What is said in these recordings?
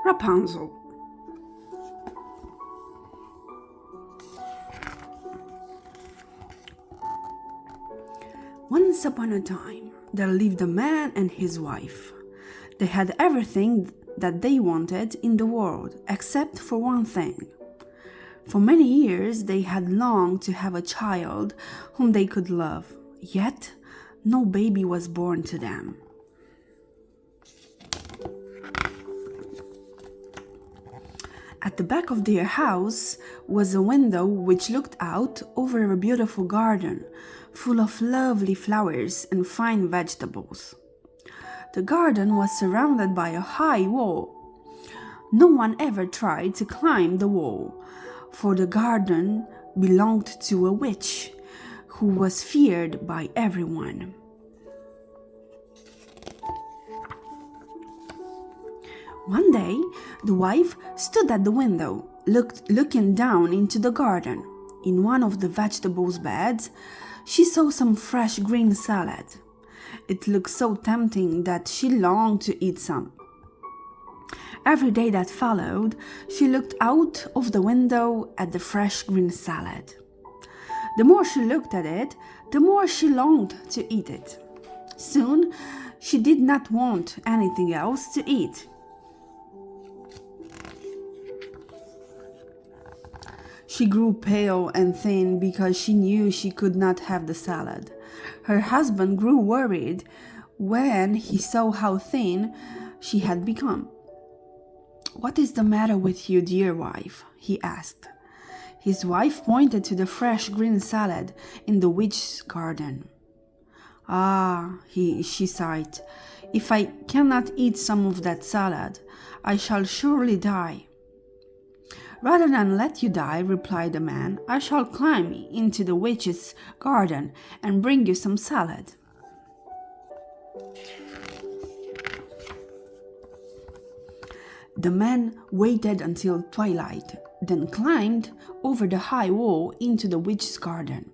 Rapunzel. Once upon a time, there lived a man and his wife. They had everything that they wanted in the world, except for one thing. For many years, they had longed to have a child whom they could love, yet no baby was born to them. At the back of their house was a window which looked out over a beautiful garden full of lovely flowers and fine vegetables. The garden was surrounded by a high wall. No one ever tried to climb the wall, for the garden belonged to a witch who was feared by everyone. One day, the wife stood at the window, looking down into the garden. In one of the vegetables beds, she saw some fresh green salad. It looked so tempting that she longed to eat some. Every day that followed, she looked out of the window at the fresh green salad. The more she looked at it, the more she longed to eat it. Soon, she did not want anything else to eat. She grew pale and thin because she knew she could not have the salad. Her husband grew worried when he saw how thin she had become. "What is the matter with you, dear wife?" he asked. His wife pointed to the fresh green salad in the witch's garden. She sighed. "If I cannot eat some of that salad, I shall surely die." "Rather than let you die," replied the man, "I shall climb into the witch's garden and bring you some salad." The man waited until twilight, then climbed over the high wall into the witch's garden.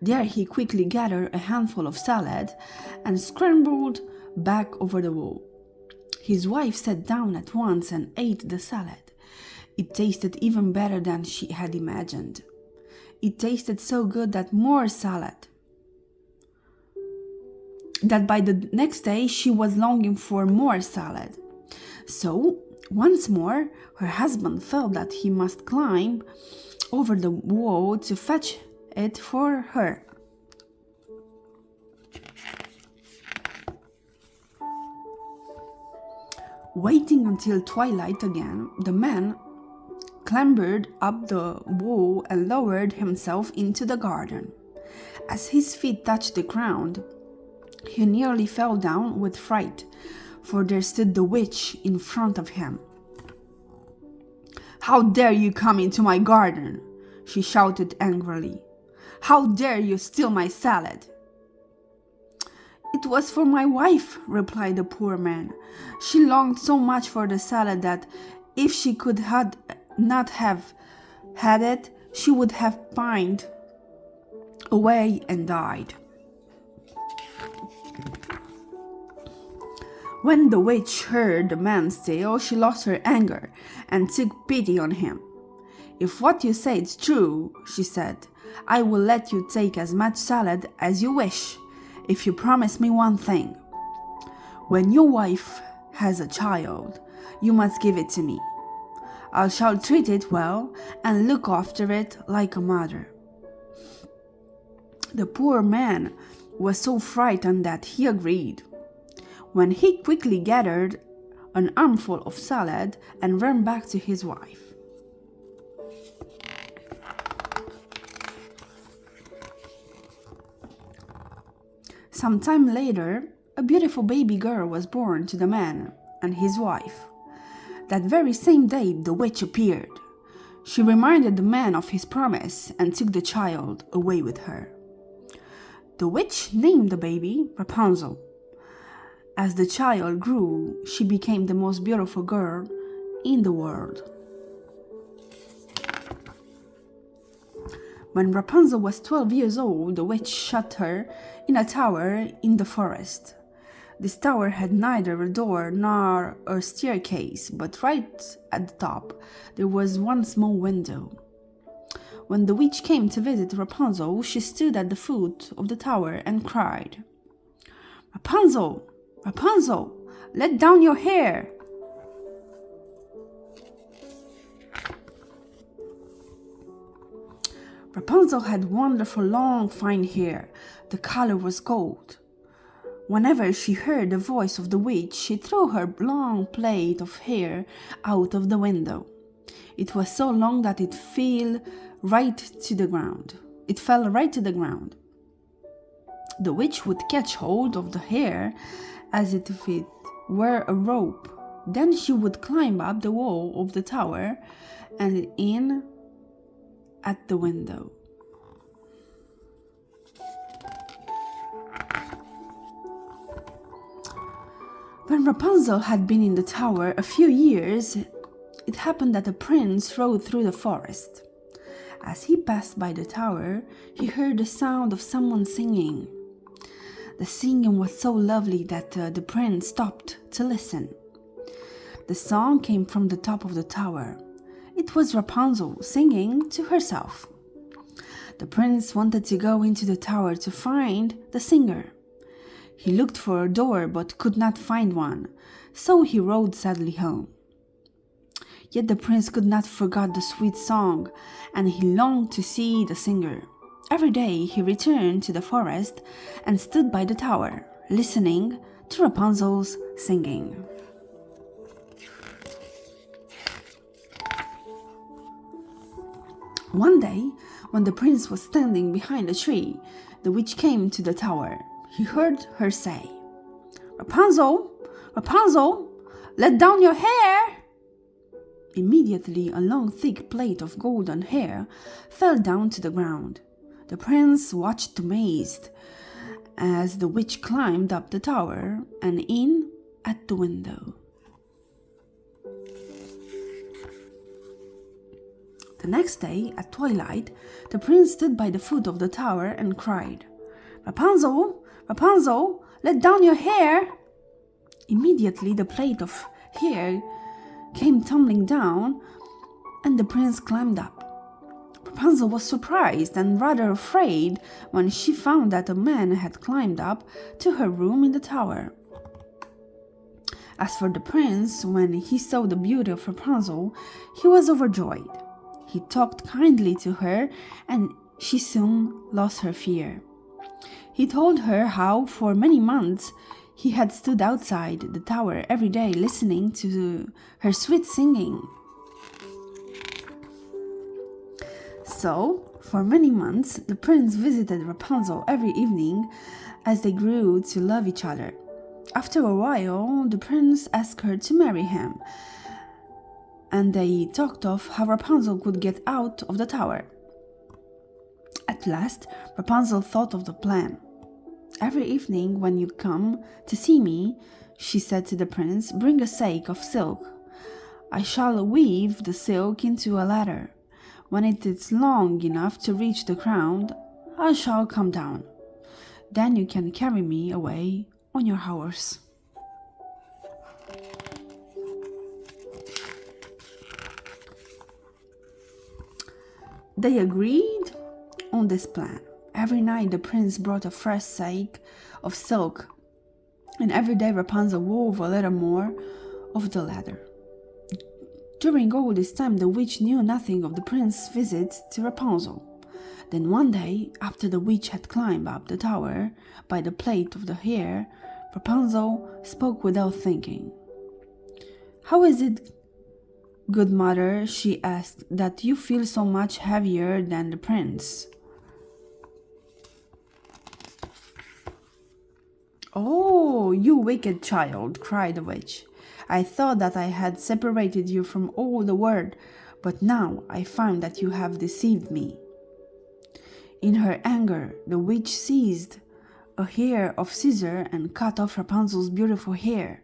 There he quickly gathered a handful of salad and scrambled back over the wall. His wife sat down at once and ate the salad. It tasted even better than she had imagined. It tasted so good that by the next day she was longing for more salad. So, once more, her husband felt that he must climb over the wall to fetch it for her. Waiting until twilight again, the man clambered up the wall and lowered himself into the garden. As his feet touched the ground, he nearly fell down with fright, for there stood the witch in front of him. "How dare you come into my garden?" she shouted angrily. "How dare you steal my salad?" "It was for my wife," replied the poor man. "She longed so much for the salad that if she could not have had it, she would have pined away and died." When the witch heard the man's tale, she lost her anger and took pity on him. "If what you say is true," she said, "I will let you take as much salad as you wish, if you promise me one thing. When your wife has a child, you must give it to me. I shall treat it well and look after it like a mother." The poor man was so frightened that he agreed. When he quickly gathered an armful of salad and ran back to his wife. Some time later, a beautiful baby girl was born to the man and his wife. That very same day, the witch appeared. She reminded the man of his promise and took the child away with her. The witch named the baby Rapunzel. As the child grew, she became the most beautiful girl in the world. When Rapunzel was 12 years old, the witch shut her in a tower in the forest. This tower had neither a door nor a staircase, but right at the top there was one small window. When the witch came to visit Rapunzel, she stood at the foot of the tower and cried, "Rapunzel, Rapunzel, let down your hair!" Rapunzel had wonderful long fine hair. The color was gold. Whenever she heard the voice of the witch, she threw her long plait of hair out of the window. It was so long that it fell right to the ground. The witch would catch hold of the hair as if it were a rope. Then she would climb up the wall of the tower and in at the window. When Rapunzel had been in the tower a few years, it happened that a prince rode through the forest. As he passed by the tower, he heard the sound of someone singing. The singing was so lovely that the prince stopped to listen. The song came from the top of the tower. It was Rapunzel singing to herself. The prince wanted to go into the tower to find the singer. He looked for a door but could not find one, so he rode sadly home. Yet the prince could not forget the sweet song, and he longed to see the singer. Every day he returned to the forest and stood by the tower, listening to Rapunzel's singing. One day, when the prince was standing behind a tree, the witch came to the tower. He heard her say, "Rapunzel, Rapunzel, let down your hair!" Immediately a long thick plait of golden hair fell down to the ground. The prince watched amazed as the witch climbed up the tower and in at the window. The next day, at twilight, the prince stood by the foot of the tower and cried, "Rapunzel, Rapunzel, let down your hair!" Immediately the plait of hair came tumbling down, and the prince climbed up. Rapunzel was surprised and rather afraid when she found that a man had climbed up to her room in the tower. As for the prince, when he saw the beauty of Rapunzel, he was overjoyed. He talked kindly to her, and she soon lost her fear. He told her how, for many months, he had stood outside the tower every day listening to her sweet singing. So, for many months, the prince visited Rapunzel every evening as they grew to love each other. After a while, the prince asked her to marry him, and they talked of how Rapunzel could get out of the tower. At last, Rapunzel thought of the plan. "Every evening when you come to see me," she said to the prince, "bring a sack of silk. I shall weave the silk into a ladder. When it is long enough to reach the ground, I shall come down. Then you can carry me away on your horse." They agreed on this plan. Every night the prince brought a fresh sack of silk, and every day Rapunzel wove a little more of the ladder. During all this time the witch knew nothing of the prince's visit to Rapunzel. Then one day, after the witch had climbed up the tower by the plait of the hair, Rapunzel spoke without thinking. "How is it, good mother," she asked, "that you feel so much heavier than the prince?" "Oh, you wicked child," cried the witch. "I thought that I had separated you from all the world, but now I find that you have deceived me." In her anger, the witch seized a hair of scissor and cut off Rapunzel's beautiful hair.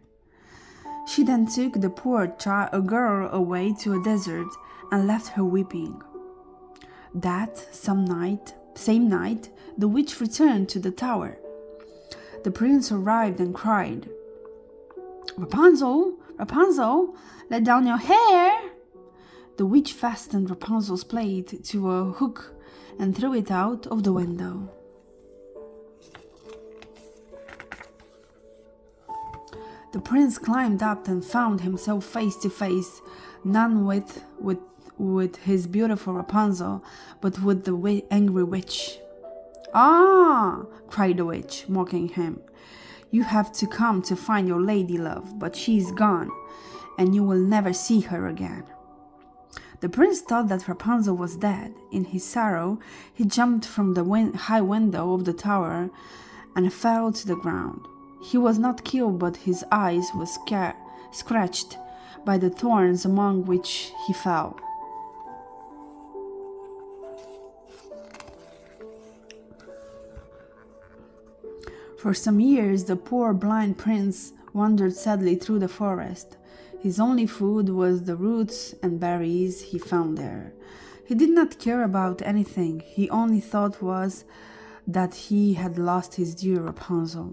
She then took the poor girl away to a desert and left her weeping. That same night, the witch returned to the tower. The prince arrived and cried, "Rapunzel, Rapunzel, let down your hair!" The witch fastened Rapunzel's plait to a hook and threw it out of the window. The prince climbed up and found himself face to face, none with his beautiful Rapunzel, but with the angry witch. "Ah!" cried the witch, mocking him. "You have to come to find your lady love, but she's gone, and you will never see her again." The prince thought that Rapunzel was dead. In his sorrow, he jumped from the high window of the tower and fell to the ground. He was not killed, but his eyes were scratched by the thorns among which he fell. For some years, the poor blind prince wandered sadly through the forest. His only food was the roots and berries he found there. He did not care about anything. He only thought was that he had lost his dear Rapunzel.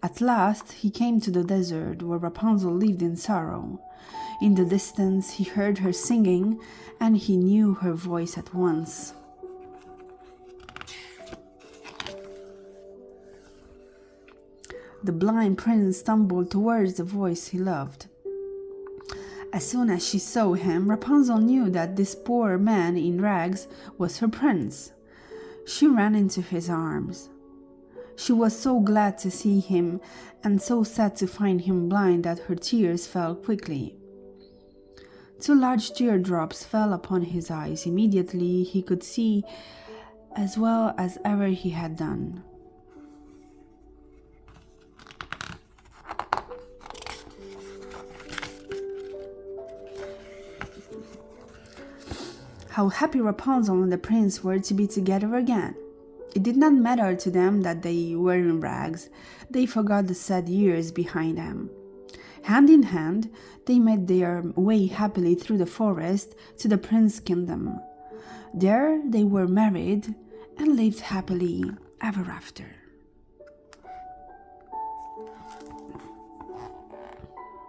At last, he came to the desert where Rapunzel lived in sorrow. In the distance, he heard her singing, and he knew her voice at once. The blind prince stumbled towards the voice he loved. As soon as she saw him, Rapunzel knew that this poor man in rags was her prince. She ran into his arms. She was so glad to see him and so sad to find him blind that her tears fell quickly. 2 large teardrops fell upon his eyes. Immediately he could see as well as ever he had done. How happy Rapunzel and the prince were to be together again. It did not matter to them that they were in rags. They forgot the sad years behind them. Hand in hand, they made their way happily through the forest to the prince's kingdom. There they were married and lived happily ever after.